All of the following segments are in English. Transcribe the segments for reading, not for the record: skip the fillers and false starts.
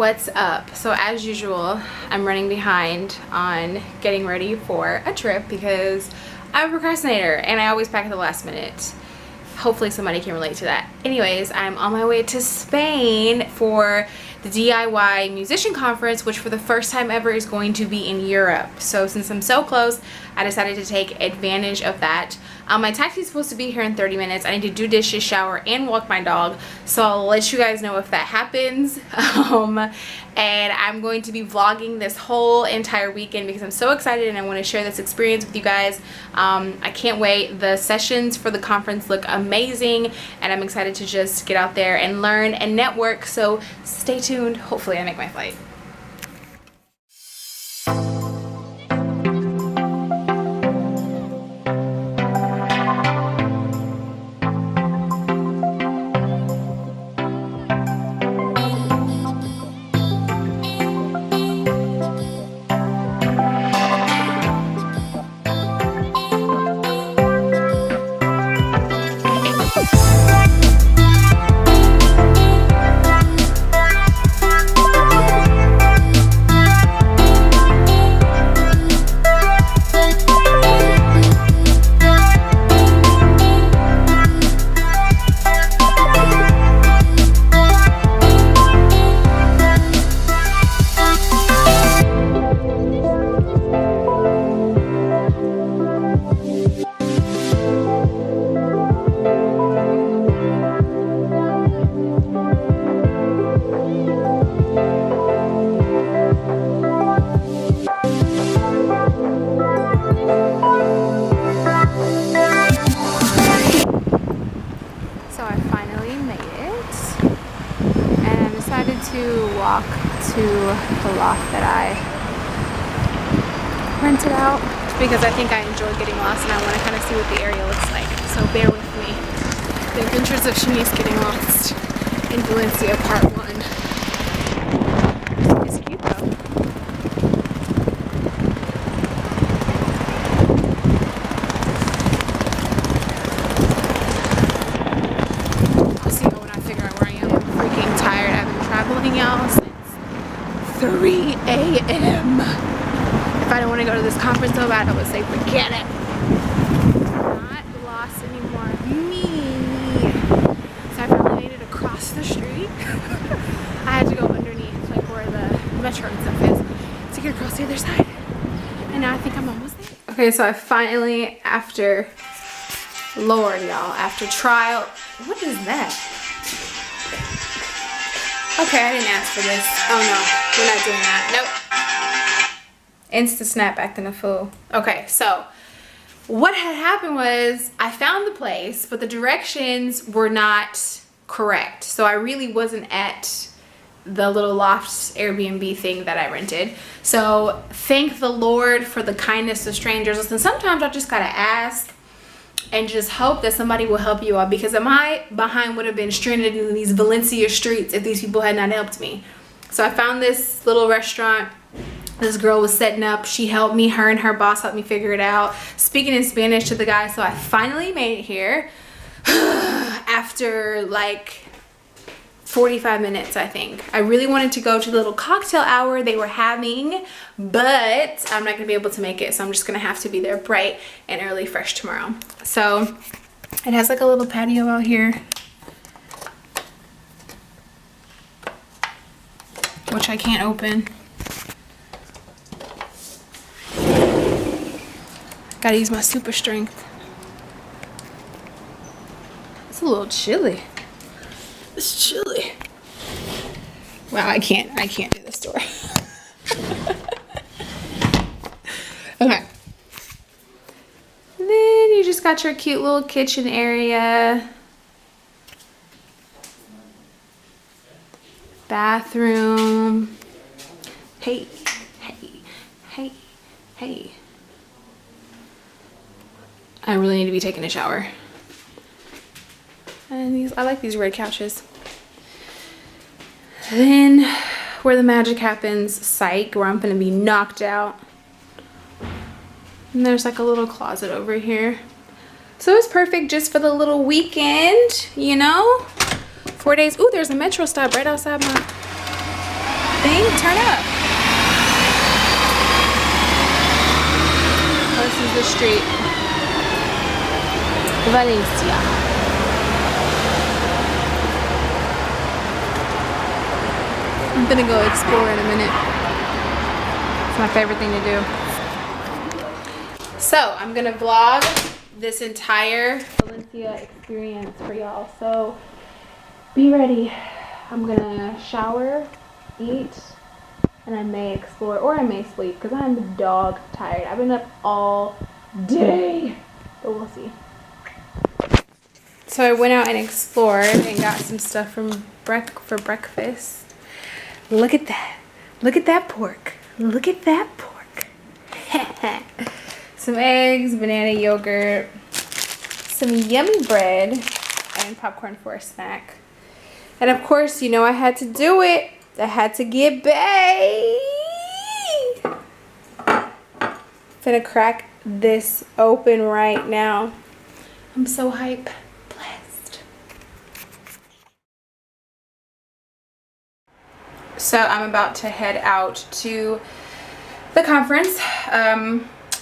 what's up? So as usual, I'm running behind on getting ready for a trip because I'm a procrastinator and I always pack at the last minute. Hopefully somebody can relate to that. Anyways, I'm on my way to Spain for the DIY musician conference, which for the first time ever is going to be in Europe. So since I'm so close, I decided to take advantage of that. My taxi is supposed to be here in 30 minutes. I need to do dishes, shower, and walk my dog. So I'll let you guys know if that happens. And I'm going to be vlogging this whole entire weekend because I'm so excited and I want to share this experience with you guys. I can't wait. The sessions for the conference look amazing and I'm excited to just get out there and learn and network. So stay tuned. Hopefully I make my flight. Walk to the loft that I rented out because I think I enjoy getting lost and I want to kind of see what the area looks like. So bear with me. The Adventures of Shanice Getting Lost in Valencia Part 1. It's cute though. I'll see you when I figure out where I am. I'm freaking tired. I've been traveling, y'all, since 3 a.m. If I don't want to go to this conference so bad, I would say forget it. Not lost anymore. Me. So I finally made it across the street. I had to go underneath, like where the metro and stuff is, to get across the other side. And now I think I'm almost there. Okay, so I finally, after, Lord, y'all, after trial, what is that? Okay, I didn't ask for this. Oh no, we're not doing that. Nope. Insta snap acting a fool. Okay, so what had happened was I found the place, but the directions were not correct. So I really wasn't at the little loft Airbnb thing that I rented. So thank the Lord for the kindness of strangers. Listen, sometimes I just gotta ask and just hope that somebody will help you out because my behind would have been stranded in these Valencia streets if these people had not helped me. So I found this little restaurant. This girl was setting up. She helped me. Her and her boss helped me figure it out. Speaking in Spanish to the guy. So I finally made it here after like 45 minutes, I think. I really wanted to go to the little cocktail hour they were having, but I'm not gonna be able to make it, so I'm just gonna have to be there bright and early fresh tomorrow. So it has like a little patio out here, which I can't open. Gotta use my super strength. It's a little chilly. It's chilly. Wow, I can't do this door. Okay. Then you just got your cute little kitchen area. Bathroom. Hey, hey, hey, hey. I really need to be taking a shower. And these, I like these red couches. Then where the magic happens, psych, where I'm gonna be knocked out. And there's like a little closet over here. So it's perfect just for the little weekend, you know? 4 days. Ooh, there's a metro stop right outside my thing? Turn up. Oh, this is the street. Valencia. I'm gonna go explore in a minute. It's my favorite thing to do. So I'm gonna vlog this entire Valencia experience for y'all. So be ready. I'm gonna shower, eat, and I may explore or I may sleep because I'm dog tired. I've been up all day, but we'll see. So I went out and explored and got some stuff for breakfast. Look at that. Look at that pork. Look at that pork. Some eggs, banana yogurt, some yummy bread, and popcorn for a snack. And of course, you know I had to do it. I had to get bae. Gonna crack this open right now. I'm so hype. Blessed. So I'm about to head out to the conference.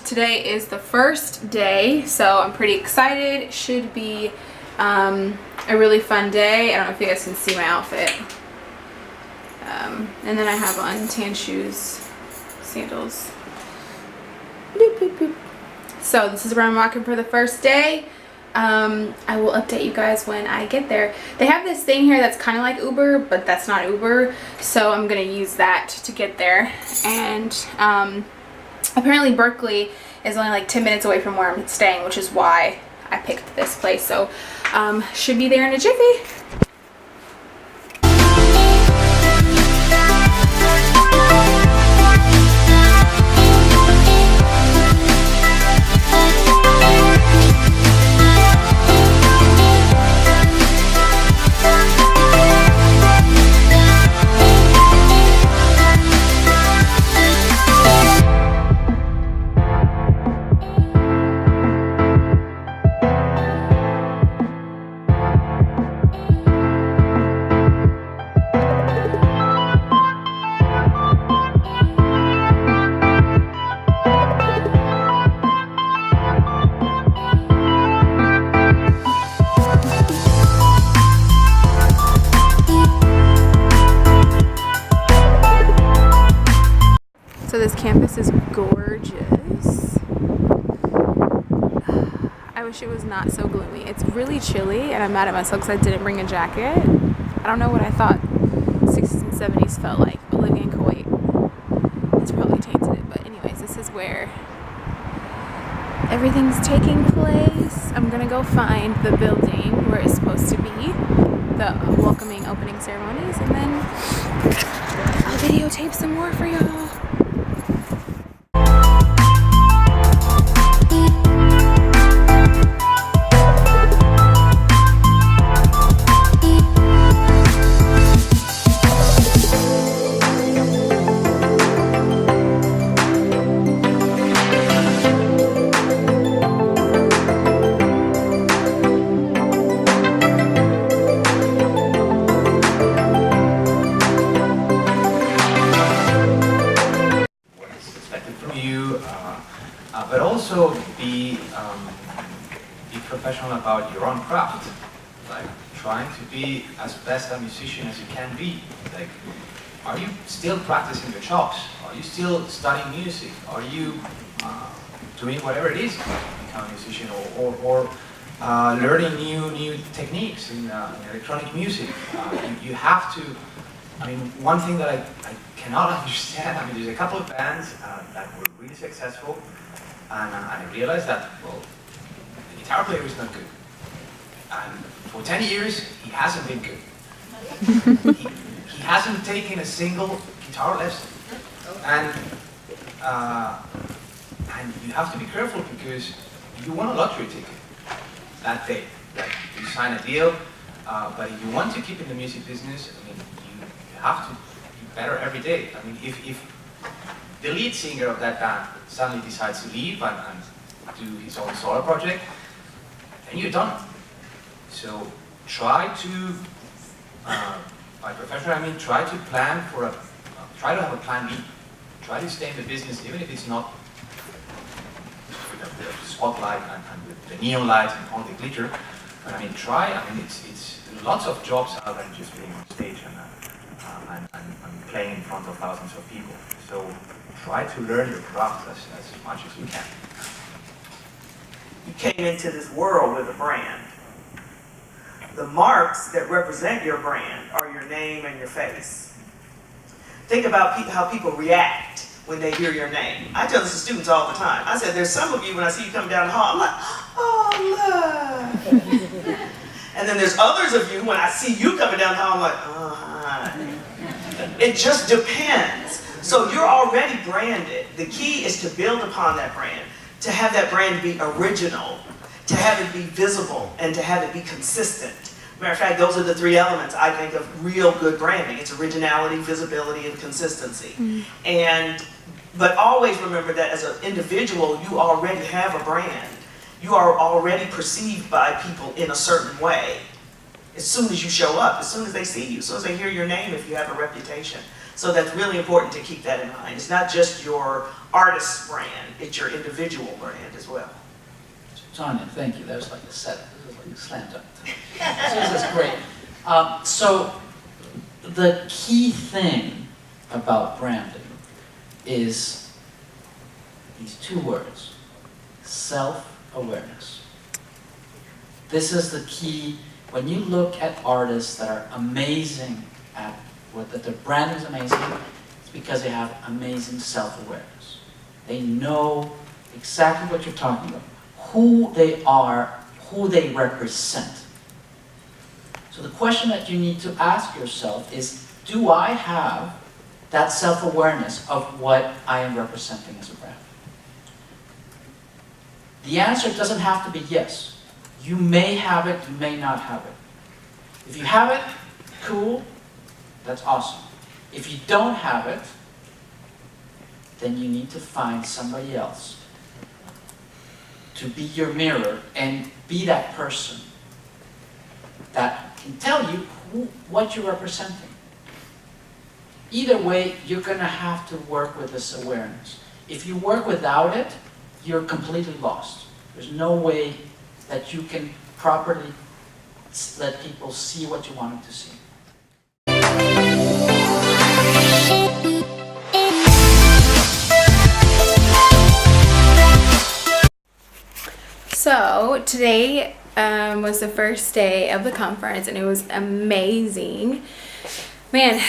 Today is the first day, so I'm pretty excited. It should be a really fun day. I don't know if you guys can see my outfit. And then I have on tan shoes, sandals. Boop, boop, boop. So this is where I'm walking for the first day. I will update you guys when I get there. They have this thing here that's kind of like Uber, but that's not Uber. So I'm going to use that to get there. And apparently Berkeley is only like 10 minutes away from where I'm staying, which is why I picked this place. So should be there in a jiffy. So this campus is gorgeous. I wish it was not so gloomy. It's really chilly and I'm mad at myself because I didn't bring a jacket. I don't know what I thought 60s and 70s felt like, but living in Kuwait, it's probably tainted it. But anyways, this is where everything's taking place. I'm gonna go find the building where it's supposed to be, the welcoming opening ceremonies, and then I'll videotape some more for y'all. But also be professional about your own craft. Like trying to be as best a musician as you can be. Like, are you still practicing your chops? Are you still studying music? Are you doing whatever it is to become a musician, or learning new techniques in electronic music? You have to. I mean, one thing that I cannot understand. I mean, there's a couple of bands that were really successful. And I realized that, well, the guitar player is not good. And for 10 years, he hasn't been good. he hasn't taken a single guitar lesson. And you have to be careful because you want a lottery ticket that day. Like, you sign a deal, but if you want to keep in the music business, I mean, you have to be better every day. I mean, if the lead singer of that band suddenly decides to leave and do his own solo project, then you're done. So try to, by professional I mean, try to plan for a try to have a plan B. Try to stay in the business, even if it's not with the spotlight and with the neon lights and all the glitter. But I mean, try. I mean, it's lots of jobs out there just being on stage and playing in front of thousands of people. So try to learn your craft as much as you can. You came into this world with a brand. The marks that represent your brand are your name and your face. Think about how people react when they hear your name. I tell this to students all the time. I said, there's some of you, when I see you coming down the hall, I'm like, oh, look. And then there's others of you, when I see you coming down the hall, I'm like, oh, hi. It just depends. So you're already branded. The key is to build upon that brand, to have that brand be original, to have it be visible, and to have it be consistent. Matter of fact, those are the three elements I think of real good branding. It's originality, visibility, and consistency. But always remember that as an individual, you already have a brand. You are already perceived by people in a certain way. As soon as you show up, as soon as they see you, as soon as they hear your name, if you have a reputation. So that's really important to keep that in mind. It's not just your artist's brand, it's your individual brand as well. Tanya, thank you. That was like a setup. It was like a slam dunk. This is great. So the key thing about branding is these two words: self-awareness. This is the key. When you look at artists that are amazing at that their brand is amazing, it's because they have amazing self-awareness. They know exactly what you're talking about, who they are, who they represent. So the question that you need to ask yourself is, do I have that self-awareness of what I am representing as a brand? The answer doesn't have to be yes. You may have it, you may not have it. If you have it, cool, that's awesome. If you don't have it, then you need to find somebody else to be your mirror and be that person that can tell you what you're representing. Either way, you're going to have to work with this awareness. If you work without it, you're completely lost. There's no way that you can properly let people see what you want them to see. So today was the first day of the conference and it was amazing. Man,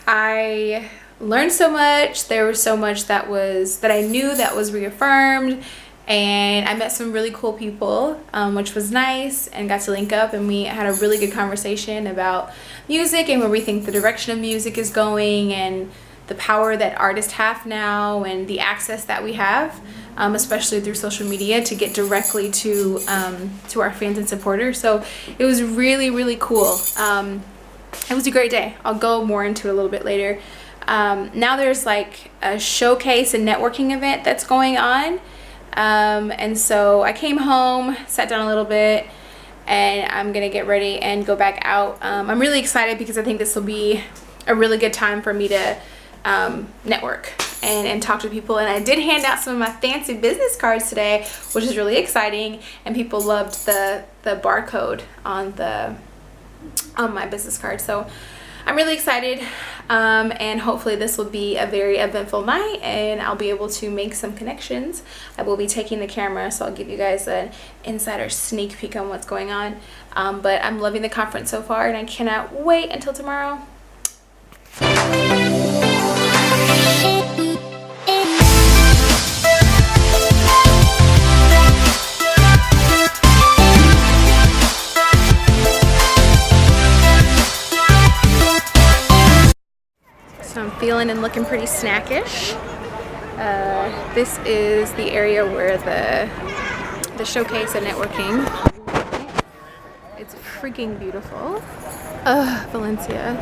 I learned so much. There was so much that I knew that was reaffirmed, and I met some really cool people, which was nice, and got to link up, and we had a really good conversation about music and where we think the direction of music is going, and the power that artists have now, and the access that we have, especially through social media, to get directly to our fans and supporters. So it was really, really cool. It was a great day. I'll go more into it a little bit later. Now there's like a showcase and networking event that's going on. And so I came home, sat down a little bit, and I'm gonna get ready and go back out. I'm really excited because I think this will be a really good time for me to network and talk to people. And I did hand out some of my fancy business cards today, which is really exciting, and people loved the barcode on my business card. So I'm really excited, and hopefully this will be a very eventful night and I'll be able to make some connections. I will be taking the camera, so I'll give you guys an insider sneak peek on what's going on. But I'm loving the conference so far, and I cannot wait until tomorrow. So I'm feeling and looking pretty snackish. This is the area where the showcase and networking. It's freaking beautiful. Valencia.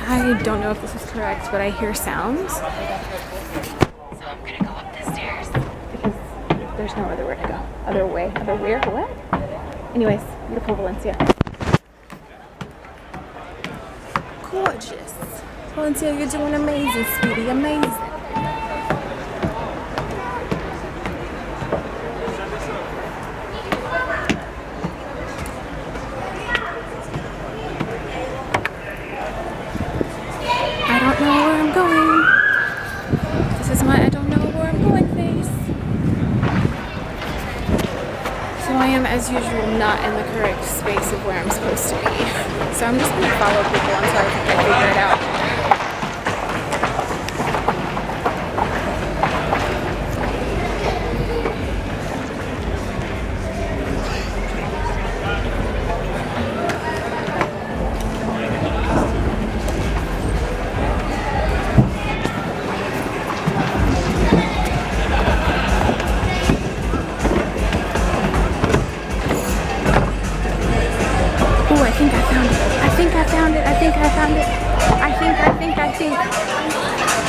I don't know if this is correct, but I hear sounds. So I'm gonna go up the stairs because There's no other way to go. Other way. What? Anyways, beautiful Valencia. Gorgeous. Valencia, you're doing amazing, sweetie. Amazing. I don't know where I'm going. This is my I don't know where I'm going face. So I am, as usual, not in the correct space of where I'm supposed to be. So I'm just going to follow people until I think I figure it out.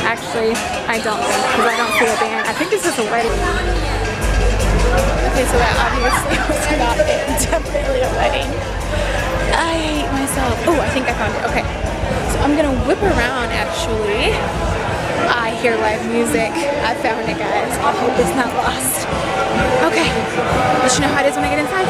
Actually, I don't think, because I don't see a band. I think this is a wedding. Okay, so that obviously was not it. Definitely a wedding. I hate myself. Oh, I think I found it. Okay. So I'm going to whip around, actually. I hear live music. I found it, guys. I hope it's not lost. Okay. Let you know how it is when I get inside.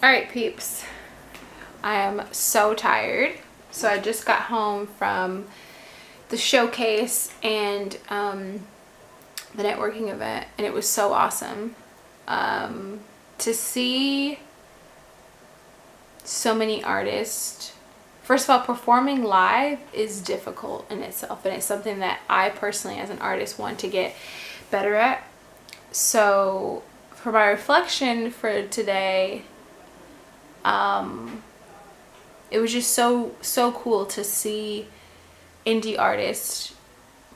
Alright peeps, I am so tired. So I just got home from the showcase and the networking event, and it was so awesome to see so many artists. First of all, performing live is difficult in itself, and it's something that I personally as an artist want to get better at. So for my reflection for today, it was just so cool to see indie artists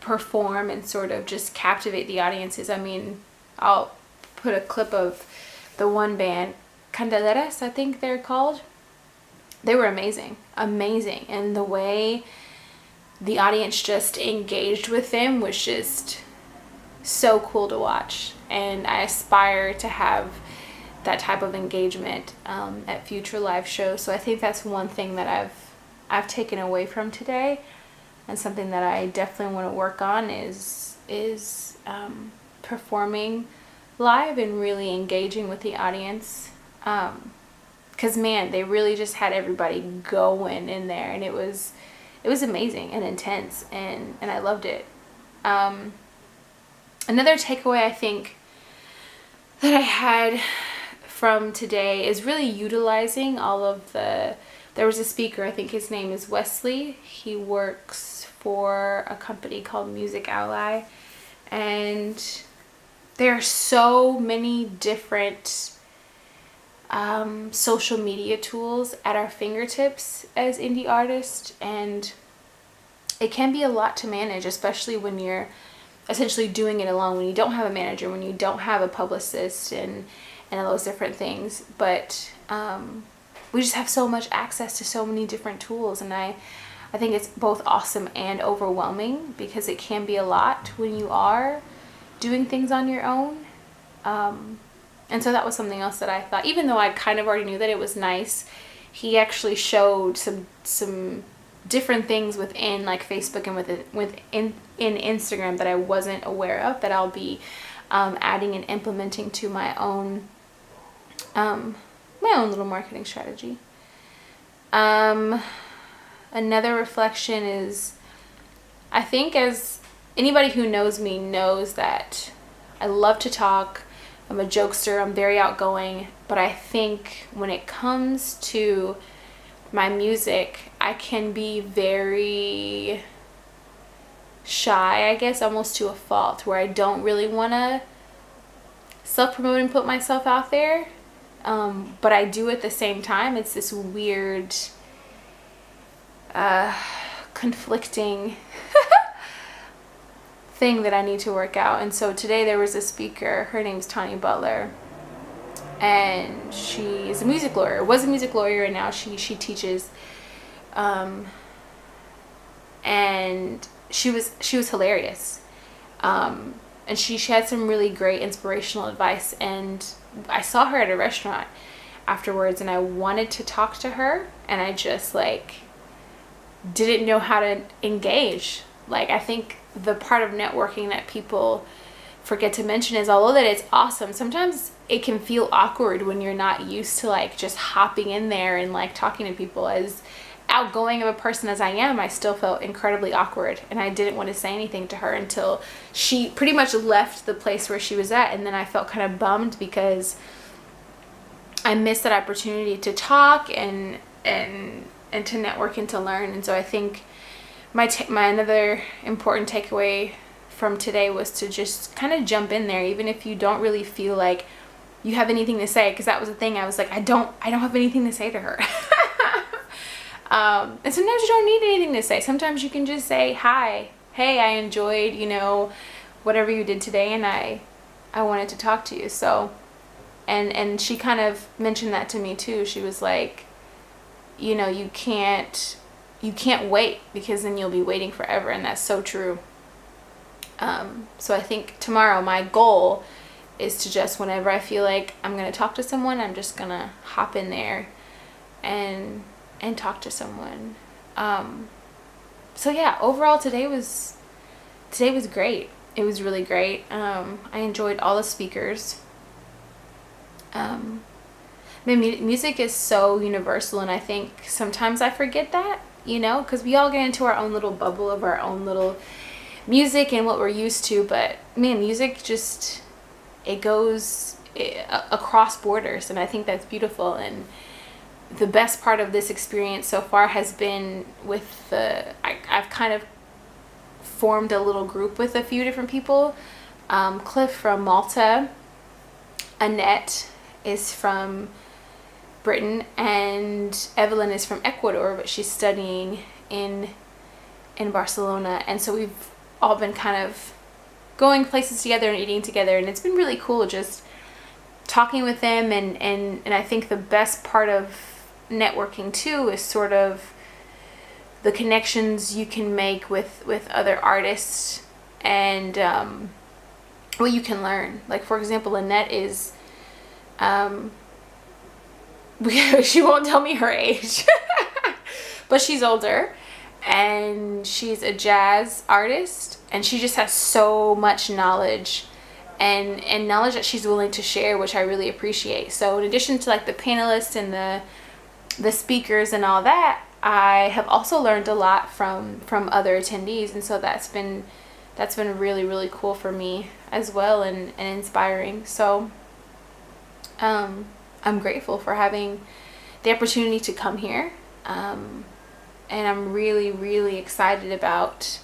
perform and sort of just captivate the audiences. I mean, I'll put a clip of the one band, Candeleras, I think they're called. They were amazing, and the way the audience just engaged with them was just so cool to watch, and I aspire to have that type of engagement at future live shows. So I think that's one thing that I've taken away from today, and something that I definitely want to work on is performing live and really engaging with the audience, because man, they really just had everybody going in there, and it was amazing and intense, and I loved it. Another takeaway I think that I had from today is really utilizing all of there was a speaker, I think his name is Wesley. He works for a company called Music Ally, and there are so many different social media tools at our fingertips as indie artists, and it can be a lot to manage, especially when you're essentially doing it alone, when you don't have a manager, when you don't have a publicist, and all those different things. But we just have so much access to so many different tools, and I think it's both awesome and overwhelming, because it can be a lot when you are doing things on your own. And so that was something else that I thought, even though I kind of already knew that it was nice, he actually showed some different things within like Facebook and within Instagram that I wasn't aware of, that I'll be adding and implementing to my own little marketing strategy. Another reflection is, I think, as anybody who knows me knows, that I love to talk. I'm a jokester, I'm very outgoing, but I think when it comes to my music, I can be very shy, I guess, almost to a fault, where I don't really want to self-promote and put myself out there, but I do at the same time. It's this weird conflicting thing that I need to work out. And so today there was a speaker, her name's Tanya Butler, and she is a music lawyer, was a music lawyer, and now she teaches, and she was hilarious, and she had some really great inspirational advice. And I saw her at a restaurant afterwards, and I wanted to talk to her, and I just like didn't know how to engage. Like, I think the part of networking that people forget to mention is, although that it's awesome, sometimes it can feel awkward when you're not used to like just hopping in there and like talking to people. As outgoing of a person as I am, I still felt incredibly awkward, and I didn't want to say anything to her until she pretty much left the place where she was at. And then I felt kind of bummed because I missed that opportunity to talk and to network and to learn. And so I think my another important takeaway from today was to just kind of jump in there, even if you don't really feel like you have anything to say, because that was the thing. I was like, I don't have anything to say to her. And sometimes you don't need anything to say. Sometimes you can just say, hi, hey, I enjoyed, whatever you did today, and I wanted to talk to you. So, and she kind of mentioned that to me too. She was like, you can't wait, because then you'll be waiting forever. And that's so true. So I think tomorrow my goal is to just, whenever I feel like I'm going to talk to someone, I'm just going to hop in there and talk to someone. So yeah, overall today was great. It was really great. I enjoyed all the speakers. Music is so universal, and I think sometimes I forget that, because we all get into our own little bubble of our own little music and what we're used to. But man, music just, it goes across borders, and I think that's beautiful. And the best part of this experience so far has been with I've kind of formed a little group with a few different people. Cliff from Malta, Annette is from Britain, and Evelyn is from Ecuador, but she's studying in Barcelona. And so we've all been kind of going places together and eating together, and it's been really cool just talking with them. And I think the best part of networking too is sort of the connections you can make with other artists, and what you can learn. Like, for example, Annette is she won't tell me her age, but she's older, and she's a jazz artist, and she just has so much knowledge and knowledge that she's willing to share, which I really appreciate. So in addition to like the panelists and the speakers and all that, I have also learned a lot from other attendees, and so that's been really, really cool for me as well, and inspiring. So I'm grateful for having the opportunity to come here, and I'm really, really excited about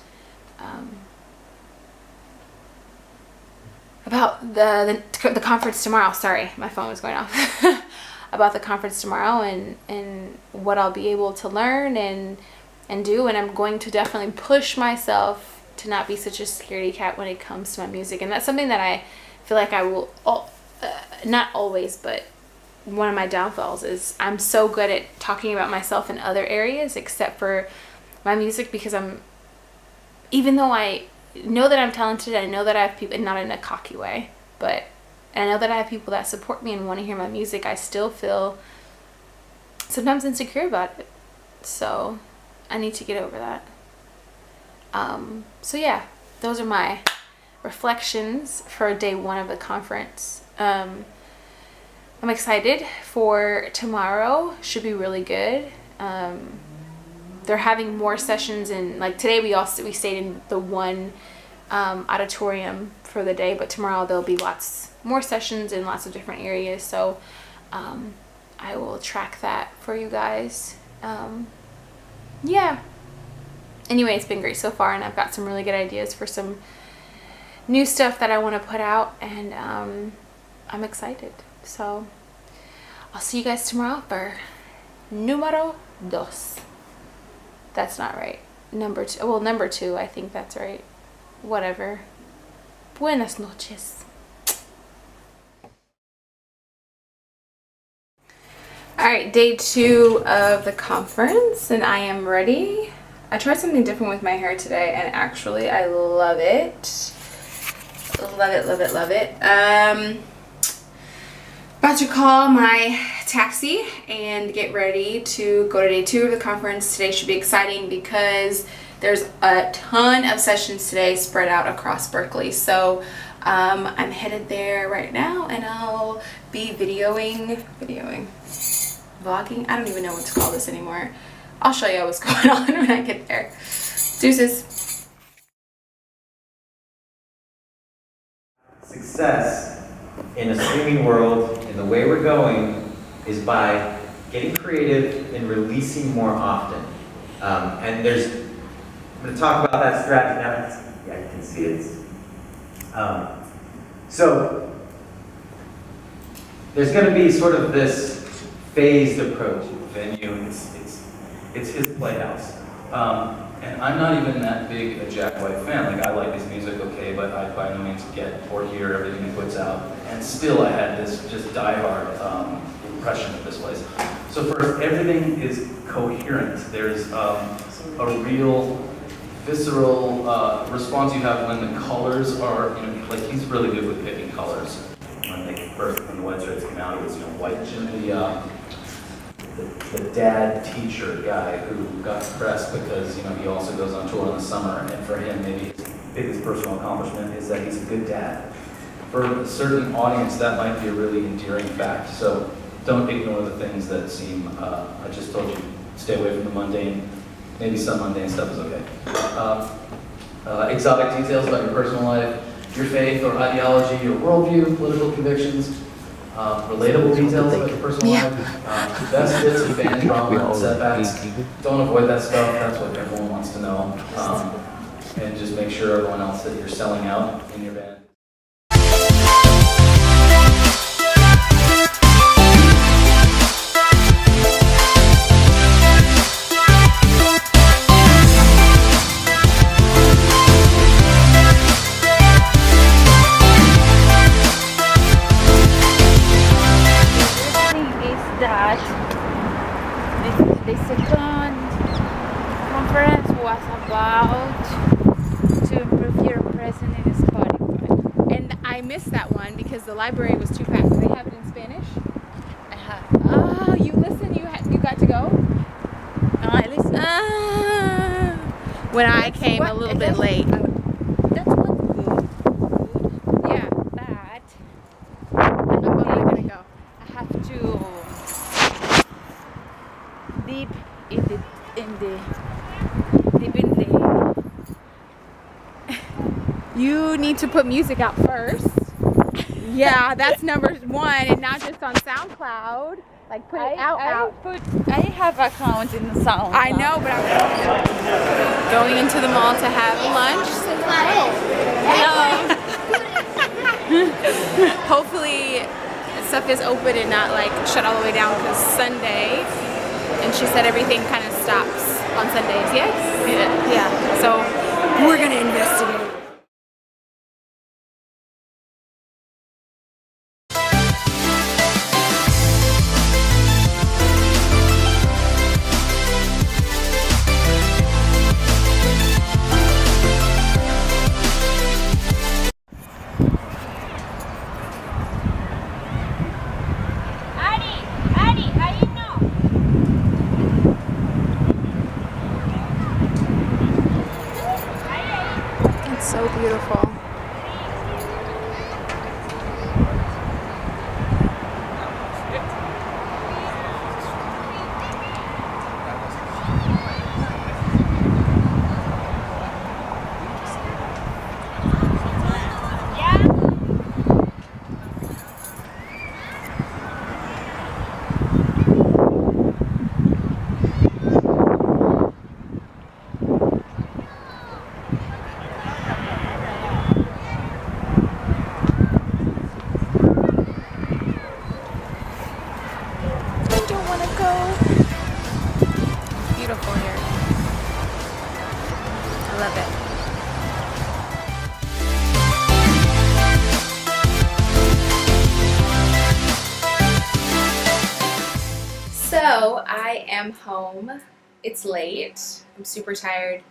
the conference tomorrow. Sorry, my phone was going off. About the conference tomorrow, and what I'll be able to learn and do. And I'm going to definitely push myself to not be such a scaredy cat when it comes to my music. And that's something that I feel like I will, not always, but one of my downfalls is I'm so good at talking about myself in other areas except for my music, because even though I know that I'm talented, I know that I have people, not in a cocky way, but I know that I have people that support me and want to hear my music, I still feel sometimes insecure about it. So I need to get over that. So yeah, those are my reflections for day 1 of the conference. I'm excited for tomorrow. Should be really good. They're having more sessions in, like today we stayed in the one auditorium for the day, but tomorrow there'll be lots more sessions in lots of different areas. So I will track that for you guys. Yeah. Anyway, it's been great so far, and I've got some really good ideas for some new stuff that I want to put out, and I'm excited. So I'll see you guys tomorrow for numero 2. That's not right. Number 2. Well, number 2, I think that's right. Whatever. Buenas noches. Alright, day 2 of the conference, and I am ready. I tried something different with my hair today, and actually I love it. Love it, love it, love it. About to call my taxi and get ready to go to day 2 of the conference. Today should be exciting because there's a ton of sessions today spread out across Berkeley. So I'm headed there right now, and I'll be vlogging. I don't even know what to call this anymore. I'll show you what's going on when I get there. Deuces. Success in a streaming world, in the way we're going, is by getting creative and releasing more often. And I'm going to talk about that strategy now. Yeah, you can see it. So there's going to be sort of this phased approach to the venue. It's his playhouse. And I'm not even that big a Jack White fan. Like, I like his music, okay, but I by no means get or hear everything he puts out. And still I had this just diehard impression of this place. So first, everything is coherent. There's a real visceral response you have when the colors are, like, he's really good with picking colors. When the white shirts came out, it was, white Jim, the dad teacher guy who got pressed because he also goes on tour in the summer, and for him maybe his biggest personal accomplishment is that he's a good dad. For a certain audience that might be a really endearing fact, so don't ignore the things that seem, I just told you, stay away from the mundane. Maybe some mundane stuff is okay. Exotic details about your personal life, your faith or ideology, your worldview, political convictions. Relatable details about your personal life, best bits of band drama and setbacks. Don't avoid that stuff, that's what everyone wants to know. And just make sure everyone else that you're selling out in your band. The second conference was about to improve your presence in Spotify, and I missed that one because the library was too packed. They have it in Spanish. Oh, you listen. You got to go. I listen. When I came a little bit late. That's what good. Yeah, But I'm only gonna go. I have to deep in the You need to put music out first. Yeah, that's number 1, and not just on SoundCloud. Like, put it out. I have account in the sound. I know, but I'm going into the mall to have lunch. Hello. Hopefully stuff is open and not like shut all the way down because Sunday, and she said everything kind of stops on Sundays. Yes? Yeah. So We're gonna investigate. It's so beautiful. I don't want to go. Beautiful here. I love it. So I am home. It's late. I'm super tired.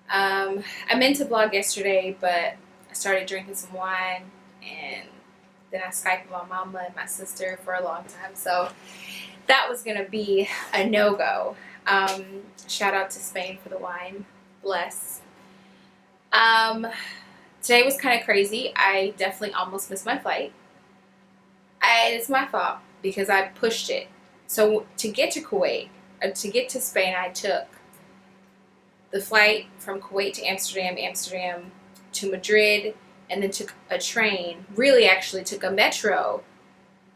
I meant to vlog yesterday, but I started drinking some wine, and then I Skyped with my mama and my sister for a long time. So that was gonna be a no-go. Shout out to Spain for the wine. Bless. Today was kind of crazy. I definitely almost missed my flight. It's my fault because I pushed it. So to get to Kuwait, to get to Spain, I took the flight from Kuwait to Amsterdam, Amsterdam to Madrid, and then took a train. Really, actually took a metro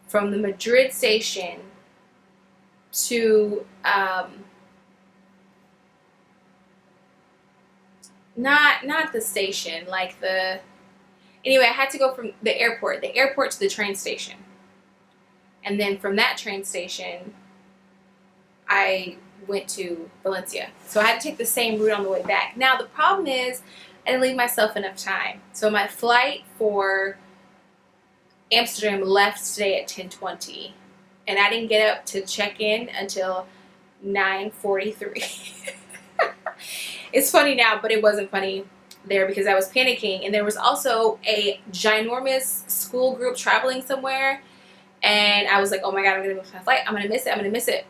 from the Madrid station to not the station, like the, anyway, I had to go from the airport to the train station, and then from that train station I went to Valencia. So I had to take the same route on the way back. Now the problem is I didn't leave myself enough time. So my flight for Amsterdam left today at 10:20, and I didn't get up to check in until 9:43. It's funny now, but it wasn't funny there because I was panicking, and there was also a ginormous school group traveling somewhere, and I was like, oh my god, I'm gonna miss my flight, I'm gonna miss it.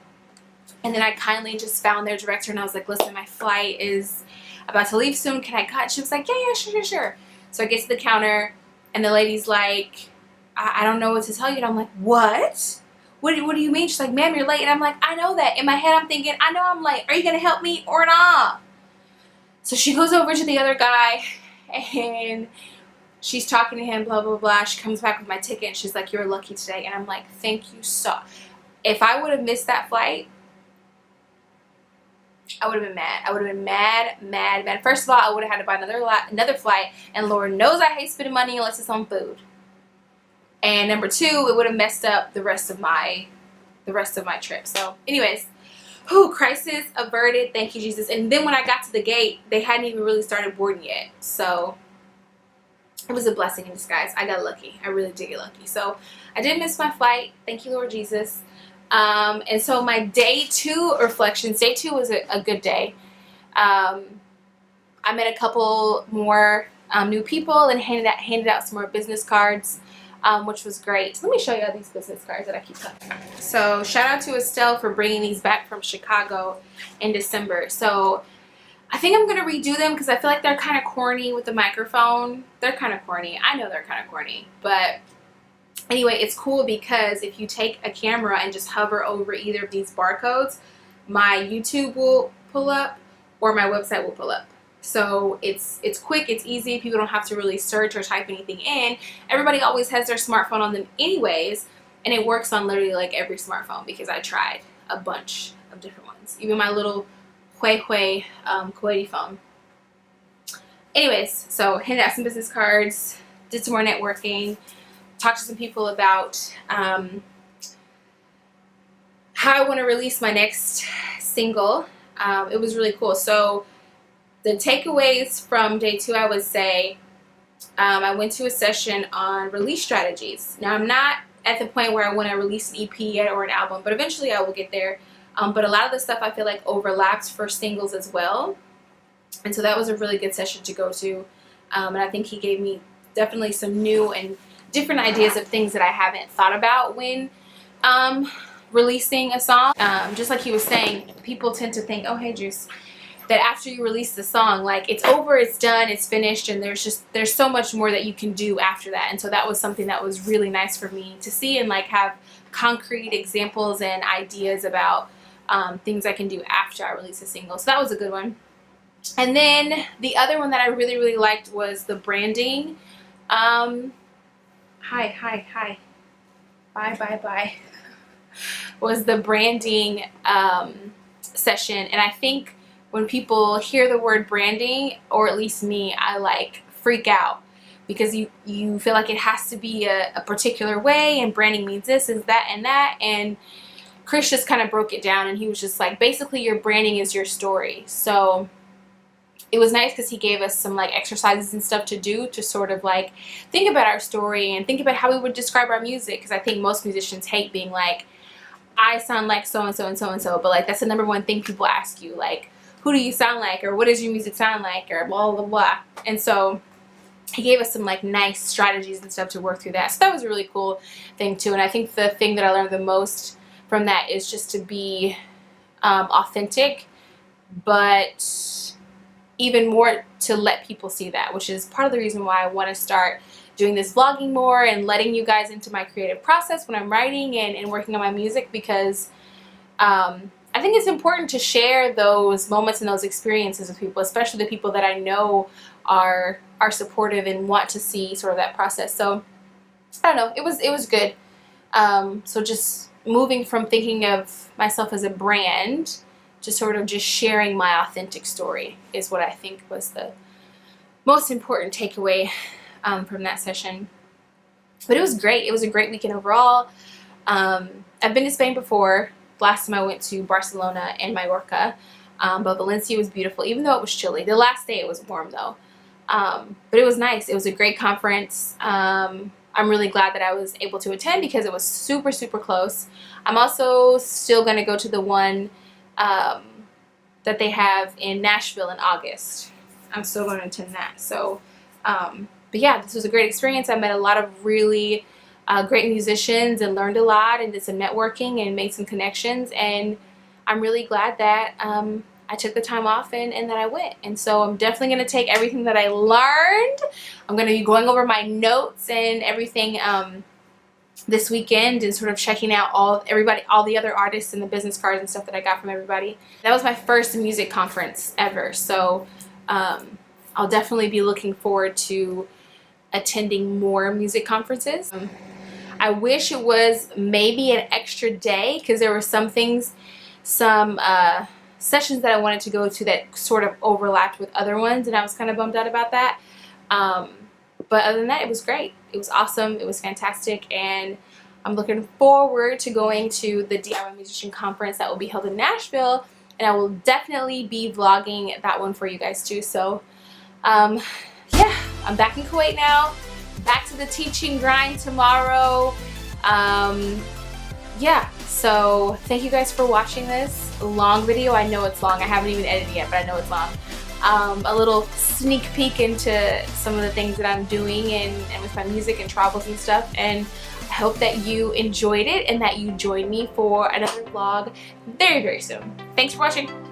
And then I kindly just found their director, and I was like, listen, my flight is about to leave soon, can I cut? She was like, yeah, sure. So I get to the counter, and the lady's like, I don't know what to tell you. And I'm like, what do you mean? She's like, ma'am, you're late. And I'm like, I know that. In my head, I'm thinking, I know I'm late. Are you going to help me or not? So she goes over to the other guy, and she's talking to him, blah, blah, blah. She comes back with my ticket, and she's like, you're lucky today. And I'm like, thank you so. If I would have missed that flight, I would have been mad. I would have been mad. First of all, I would have had to buy another flight, and Lord knows I hate spending money unless it's on food. And number two, it would have messed up the rest of my trip. So anyways, crisis averted. Thank you, Jesus. And then when I got to the gate, they hadn't even really started boarding yet. So it was a blessing in disguise. I got lucky. I really did get lucky. So I did miss my flight. Thank you, Lord Jesus. And so my day 2 reflections. Day 2 was a good day. I met a couple more new people and handed out some more business cards. Which was great. So let me show you all these business cards that I keep collecting. So shout out to Estelle for bringing these back from Chicago in December. So I think I'm going to redo them because I feel like they're kind of corny with the microphone. They're kind of corny. I know they're kind of corny. But anyway, it's cool because if you take a camera and just hover over either of these barcodes, my YouTube will pull up or my website will pull up. So it's quick, it's easy, people don't have to really search or type anything in. Everybody always has their smartphone on them anyways, and it works on literally like every smartphone because I tried a bunch of different ones. Even my little Huawei Kuwaiti phone. Anyways, so handed out some business cards, did some more networking, talked to some people about how I want to release my next single. It was really cool. So the takeaways from day 2, I would say, I went to a session on release strategies. Now, I'm not at the point where I want to release an EP yet or an album, but eventually I will get there. But a lot of the stuff I feel like overlaps for singles as well. And so that was a really good session to go to. And I think he gave me definitely some new and different ideas of things that I haven't thought about when releasing a song. Just like he was saying, people tend to think, oh, hey, Juice, that after you release the song, like, it's over, it's done, it's finished, and there's so much more that you can do after that. And so that was something that was really nice for me to see and like have concrete examples and ideas about things I can do after I release a single. So that was a good one. And then the other one that I really, really liked was the branding. Hi. Bye. Was the branding session. And I think when people hear the word branding, or at least me, I like freak out because you feel like it has to be a particular way, and branding means this and that and that. And Chris just kind of broke it down, and he was just like, basically your branding is your story. So it was nice because he gave us some like exercises and stuff to do to sort of like think about our story and think about how we would describe our music, because I think most musicians hate being like, I sound like so and so and so and so, but like that's the #1 thing people ask you, like, who do you sound like, or what does your music sound like, or blah blah blah. And so he gave us some like nice strategies and stuff to work through that. So that was a really cool thing too. And I think the thing that I learned the most from that is just to be authentic, but even more to let people see that, which is part of the reason why I want to start doing this vlogging more and letting you guys into my creative process when I'm writing and working on my music, because I think it's important to share those moments and those experiences with people, especially the people that I know are supportive and want to see sort of that process. So I don't know, it was good. So just moving from thinking of myself as a brand to sort of just sharing my authentic story is what I think was the most important takeaway from that session. But it was great. It was a great weekend overall. I've been to Spain before. Last time I went to Barcelona and Mallorca, but Valencia was beautiful, even though it was chilly. The last day it was warm though, but it was nice. It was a great conference. I'm really glad that I was able to attend because it was super, super close. I'm also still going to go to the one that they have in Nashville in August. I'm still going to attend that. So, but yeah, this was a great experience. I met a lot of really great musicians and learned a lot and did some networking and made some connections. And I'm really glad that I took the time off and that I went. And so I'm definitely going to take everything that I learned. I'm going to be going over my notes and everything this weekend and sort of checking out all the other artists and the business cards and stuff that I got from everybody. That was my first music conference ever. So I'll definitely be looking forward to attending more music conferences. I wish it was maybe an extra day, because there were some things, some sessions that I wanted to go to that sort of overlapped with other ones, and I was kind of bummed out about that. But other than that, it was great. It was awesome. It was fantastic, and I'm looking forward to going to the DIY Musician Conference that will be held in Nashville, and I will definitely be vlogging that one for you guys too. So yeah, I'm back in Kuwait now, back to the teaching grind tomorrow. Yeah, so thank you guys for watching this long video. I know it's long. I haven't even edited yet, but I know it's long. A little sneak peek into some of the things that I'm doing and with my music and travels and stuff. And I hope that you enjoyed it and that you join me for another vlog very, very soon. Thanks for watching.